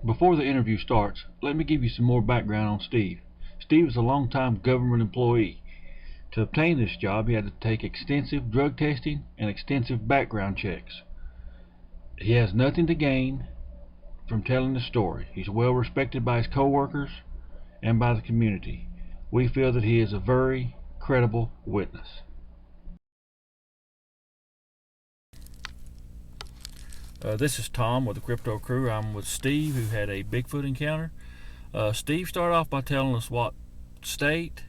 Before the interview starts, let me give you some more background on Steve. Steve is a long-time government employee. To obtain this job, he had to take extensive drug testing and extensive background checks. He has nothing to gain from telling the story. He's well respected by his co-workers and by the community. We feel that he is a very credible witness. This is Tom with the Crypto Crew. I'm with Steve, who had a Bigfoot encounter. Steve, start off by telling us what state,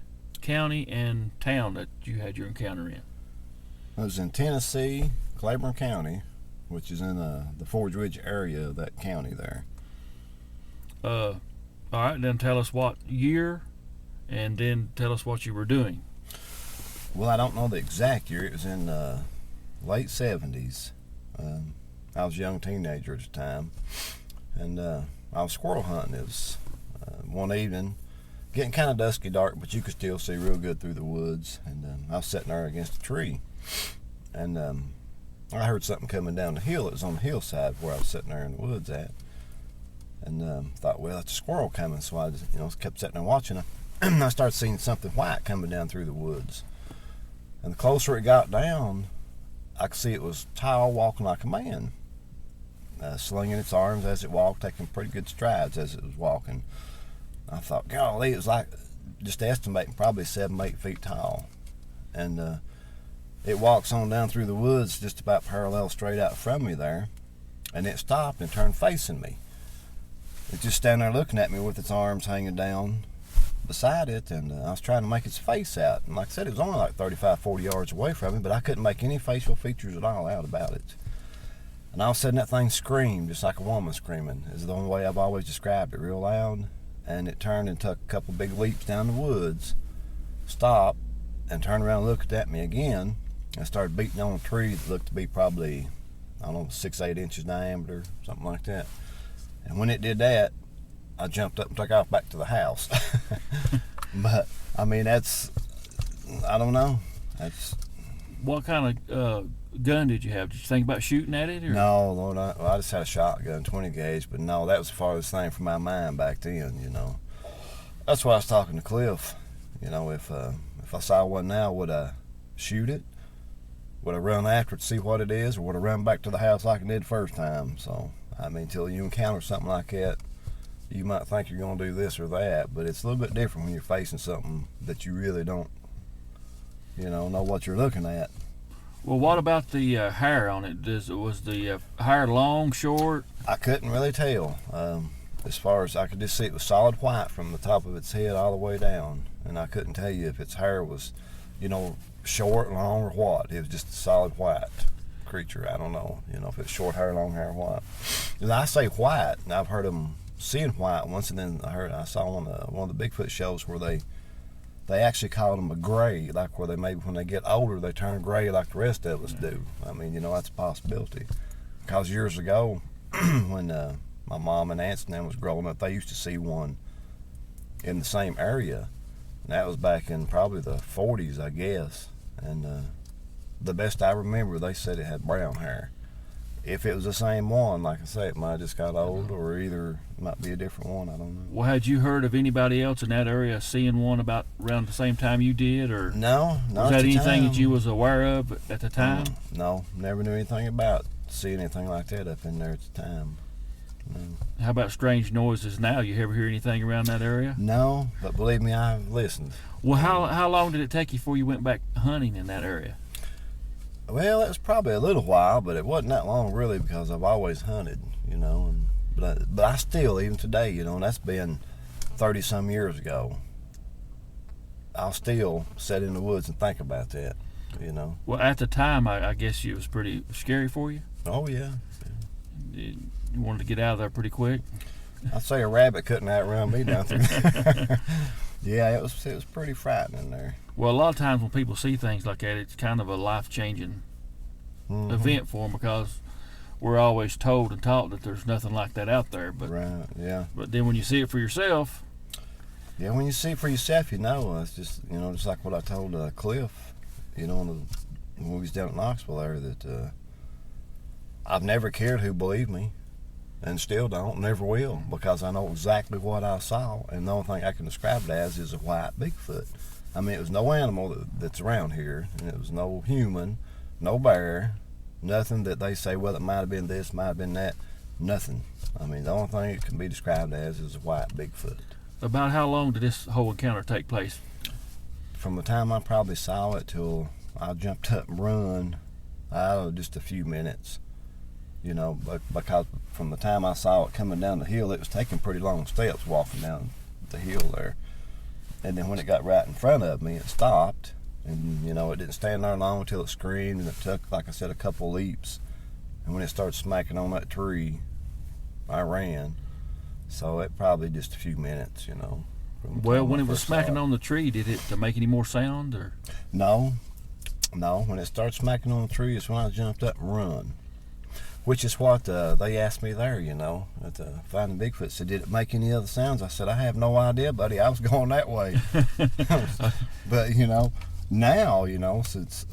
county, and town that you had your encounter in. I was in Tennessee, Claiborne County, which is in the Forge Ridge area of that county there. All right, then tell us what year, and then tell us what you were doing. Well, I don't know the exact year. It was in late 70s. I was a young teenager at the time, and I was squirrel hunting. It was one evening, getting kind of dusky dark, but you could still see real good through the woods. And I was sitting there against a tree, and I heard something coming down the hill. It was on the hillside where I was sitting there in the woods at, and thought, well, it's a squirrel coming. So I just, kept sitting there watching it. And I started seeing something white coming down through the woods, and the closer it got down, I could see it was tall, walking like a man. Slinging its arms as it walked, taking pretty good strides as it was walking. I thought, golly, it was like, just estimating, probably 7-8 feet tall. And it walks on down through the woods just about parallel straight out from me there. And it stopped and turned facing me. It just standing there looking at me with its arms hanging down beside it, and I was trying to make its face out. And like I said, it was only like 35-40 yards away from me, but I couldn't make any facial features at all out about it. And all of a sudden that thing screamed, just like a woman screaming. Is the only way I've always described it, real loud. And it turned and took a couple big leaps down the woods, stopped, and turned around and looked at me again, and started beating on a tree that looked to be probably, 6-8 inches diameter, something like that. And when it did that, I jumped up and took off back to the house. But, I don't know. What kind of gun did you have? Did you think about shooting at it? Or? No, Lord, I just had a shotgun, 20 gauge, but no, that was the farthest thing from my mind back then, That's why I was talking to Cliff. If I saw one now, would I shoot it? Would I run after it to see what it is, or would I run back to the house like I did the first time? So, until you encounter something like that, you might think you're going to do this or that, but it's a little bit different when you're facing something that you really don't, know what you're looking at. Well, what about the hair on it? Was the hair long, short? I couldn't really tell. As far as I could just see, it was solid white from the top of its head all the way down, and I couldn't tell you if its hair was, short, long, or what. It was just a solid white creature. I don't know, if it's short hair, long hair, what. And I say white, and I've heard them seeing white once, and then I saw one of the Bigfoot shows where they actually called them a gray, like where they maybe when they get older they turn gray like the rest of us do. That's a possibility. Because years ago, when my mom and aunts and them was growing up, they used to see one in the same area, and that was back in probably the 40s, I guess. And the best I remember, they said it had brown hair. If it was the same one, like I say, it might have just got old, or either it might be a different one. I don't know. Well, had you heard of anybody else in that area seeing one about around the same time you did, or no? Was that anything that you was aware of at the time? No, never knew anything about seeing anything like that up in there at the time. No. How about strange noises now? You ever hear anything around that area? No, but believe me, I've listened. Well, how long did it take you before you went back hunting in that area? Well, it was probably a little while, but it wasn't that long really, because I've always hunted, but I still, even today, and that's been 30-some years ago, I'll still sit in the woods and think about that, Well, at the time, I guess it was pretty scary for you? Oh, yeah. You wanted to get out of there pretty quick? I'd say a rabbit couldn't outrun me down through there. Yeah, it was pretty frightening there. Well, a lot of times when people see things like that, it's kind of a life-changing event for them, because we're always told and taught that there's nothing like that out there. But right, yeah. But then when you see it for yourself, yeah, when you see it for yourself, it's just just like what I told Cliff, in the movies down at Knoxville there, that I've never cared who believed me. and still don't, never will, because I know exactly what I saw, and the only thing I can describe it as is a white Bigfoot. I mean, it was no animal that's around here, and it was no human, no bear, nothing that they say, well, it might have been this, might have been that, nothing. I mean, the only thing it can be described as is a white Bigfoot. About how long did this whole encounter take place? From the time I probably saw it till I jumped up and run, just a few minutes. You know, because from the time I saw it coming down the hill, it was taking pretty long steps walking down the hill there. And then when it got right in front of me, it stopped. And, you know, it didn't stand there long until it screamed, and it took, like I said, a couple leaps. And when it started smacking on that tree, I ran. So it probably just a few minutes, you know. Well, when it was smacking on the tree, did it make any more sound? Or? No. When it started smacking on the tree, it's when I jumped up and run. Which is what they asked me there, you know, at Finding Bigfoot. Said, did it make any other sounds? I said, I have no idea, buddy. I was going that way. But, you know, now, you know, since,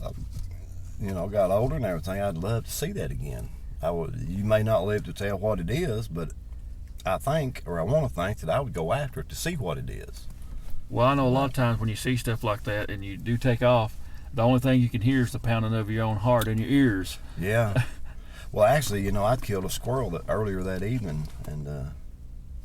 you know, got older and everything, I'd love to see that again. You may not live to tell what it is, but I think, or I want to think, that I would go after it to see what it is. Well, I know a lot of times when you see stuff like that and you do take off, the only thing you can hear is the pounding of your own heart in your ears. Yeah. Well, actually, you know, I'd killed a squirrel earlier that evening, and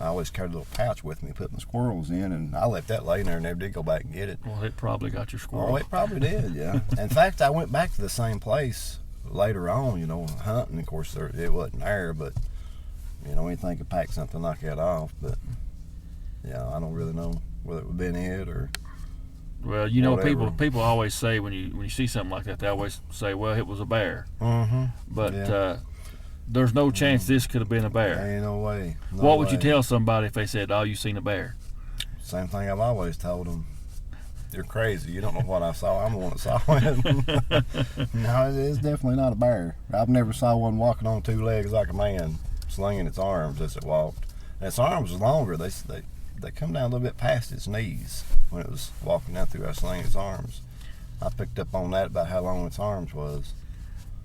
I always carried a little pouch with me, put my squirrels in, and I left that laying there and never did go back and get it. Well, it probably got your squirrel. Oh, it probably did, yeah. In fact, I went back to the same place later on, you know, hunting. Of course, it wasn't there, but, you know, anything could pack something like that off. But, yeah, I don't really know whether it would have been it or... Well, you know, whatever. people always say when you see something like that, they always say, well, it was a bear. Mm-hmm. But yeah. There's no chance this could have been a bear. Ain't no way. No what would way. you tell somebody if they said, oh, you seen a bear? Same thing I've always told them. You're crazy. You don't know what I saw. I'm the one that saw it. No, it's definitely not a bear. I've never saw one walking on two legs like a man, slinging its arms as it walked. And its arms was longer. They come down a little bit past its knees when it was walking down through there slinging its arms. I picked up on that about how long its arms was.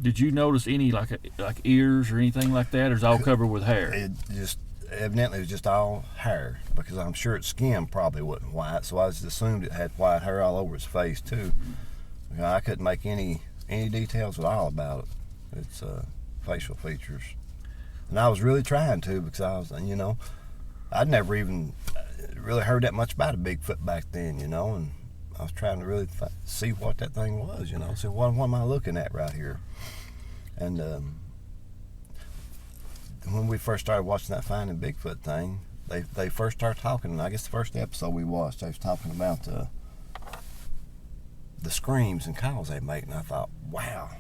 Did you notice any like ears or anything like that, or is it all covered with hair? It just evidently was just all hair, because I'm sure its skin probably wasn't white, so I just assumed it had white hair all over its face too. I couldn't make any details at all about it. Its facial features, and I was really trying to, because I was, you know, I'd never even really heard that much about a Bigfoot back then, you know, and I was trying to really see what that thing was, you know. So what am I looking at right here? And when we first started watching that Finding Bigfoot thing, they first started talking, and I guess the first episode we watched, they was talking about the screams and calls they make, and I thought, wow,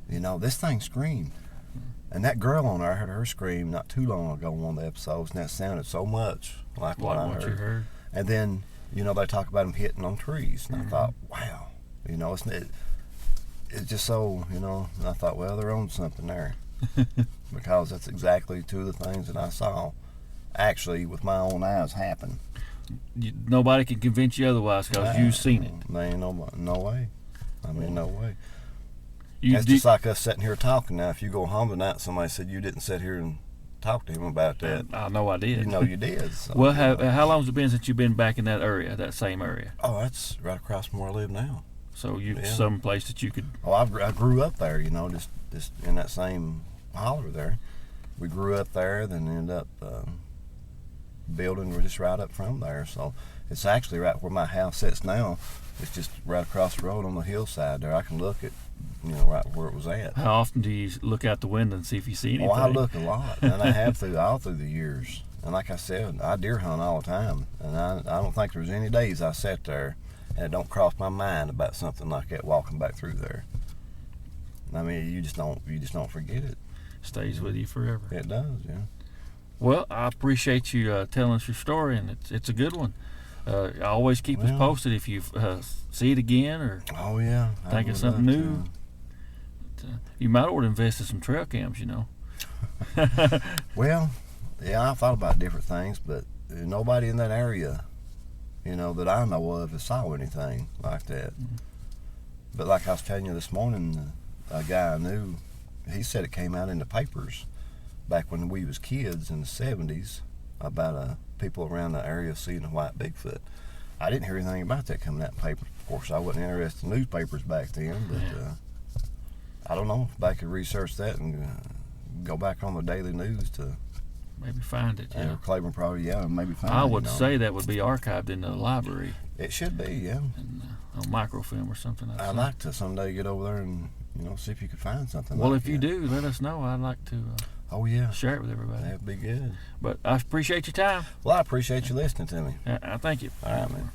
you know, this thing screamed. And that girl on there, I heard her scream not too long ago on one of the episodes, and that sounded so much like what I heard. You heard. And then, you know, they talk about them hitting on trees, and I thought, wow, you know, it's just so, you know, and I thought, well, they're on something there. Because that's exactly two of the things that I saw actually with my own eyes happen. Nobody can convince you otherwise because you've seen it. There ain't no way. I mean, no way. You That's just like us sitting here talking now. If you go home tonight and somebody said you didn't sit here and talk to him about that, I know I did. You know you did. So, well, how long has it been since you've been back in that area, that same area? Oh, that's right across from where I live now. So you some place that you could... Oh, I grew up there, you know, just in that same holler there. We grew up there, then ended up building just right up from there. So it's actually right where my house sits now. It's just right across the road on the hillside there. I can look at, you know, right where it was at. How often do you look out the window and see if you see anything? Oh, I look a lot, and I have all through the years. And like I said, I deer hunt all the time, and I don't think there's any days I sat there and it don't cross my mind about something like that walking back through there. I mean, you just don't forget it. Stays with you forever. It does, yeah. Well, I appreciate you telling us your story, and it's a good one. Always keep us posted if you see it again or think of something new. You might ought to invest in some trail cams, you know. Well, yeah, I thought about different things, but nobody in that area, you know, that I know of has saw anything like that. Mm-hmm. But like I was telling you this morning, a guy I knew, he said it came out in the papers back when we was kids in the 70s about people around the area seeing a white Bigfoot. I didn't hear anything about that coming out in papers. Of course, I wasn't interested in newspapers back then, but I don't know if I could research that and go back on the daily news to maybe find it. Yeah, Claiborne probably, maybe find it. I would say that would be archived in the library. It should be, yeah. And, on microfilm or something. I'd like to someday get over there and see if you could find something. Well, like if you do, let us know. I'd like to. Oh yeah. Share it with everybody. That'd be good. But I appreciate your time. Well, I appreciate you listening to me. Thank you. All right, man.